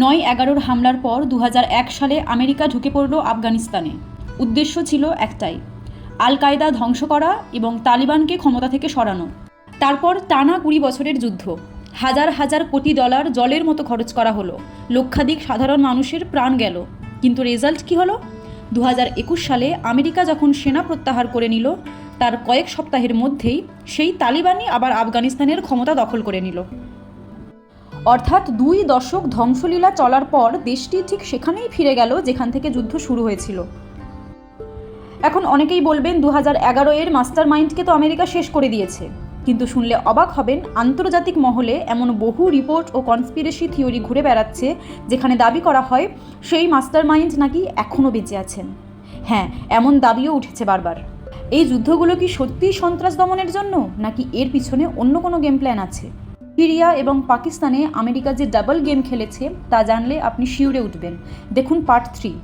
9/11 হামলার পর 2001 সালে আমেরিকা ঢুকে পড়ল আফগানিস্তানে। উদ্দেশ্য ছিল একটাই, আল কায়দা ধ্বংস করা এবং তালিবানকে ক্ষমতা থেকে সরানো। তারপর টানা 20 বছরের যুদ্ধ, হাজার হাজার কোটি ডলার জলের মতো খরচ করা হলো, লক্ষাধিক সাধারণ মানুষের প্রাণ গেল। কিন্তু রেজাল্ট কী হলো? 2021 সালে আমেরিকা যখন সেনা প্রত্যাহার করে নিল, তার কয়েক সপ্তাহের মধ্যেই সেই তালিবানই আবার আফগানিস্তানের ক্ষমতা দখল করে নিল। অর্থাৎ 2 দশক ধ্বংসলীলা চলার পর দেশটি ঠিক সেখানেই ফিরে গেল যেখান থেকে যুদ্ধ শুরু হয়েছিল। এখন অনেকেই বলবেন 2011 মাস্টার মাইন্ডকে তো আমেরিকা শেষ করে দিয়েছে। কিন্তু শুনলে অবাক হবেন, আন্তর্জাতিক মহলে এমন বহু রিপোর্ট ও কনস্পিরেসি থিওরি ঘুরে বেড়াচ্ছে যেখানে দাবি করা হয় সেই মাস্টার মাইন্ড নাকি এখনও বেঁচে আছেন। হ্যাঁ, এমন দাবিও উঠেছে বারবার। এই যুদ্ধগুলো কি সত্যিই সন্ত্রাস দমনের জন্য, নাকি এর পিছনে অন্য কোনো গেম প্ল্যান আছে? সিরিয়া এবং পাকিস্তানে আমেরিকা যে ডাবল গেম খেলেছে তা জানলে আপনি শিউরে উঠবেন। দেখুন পার্ট 3।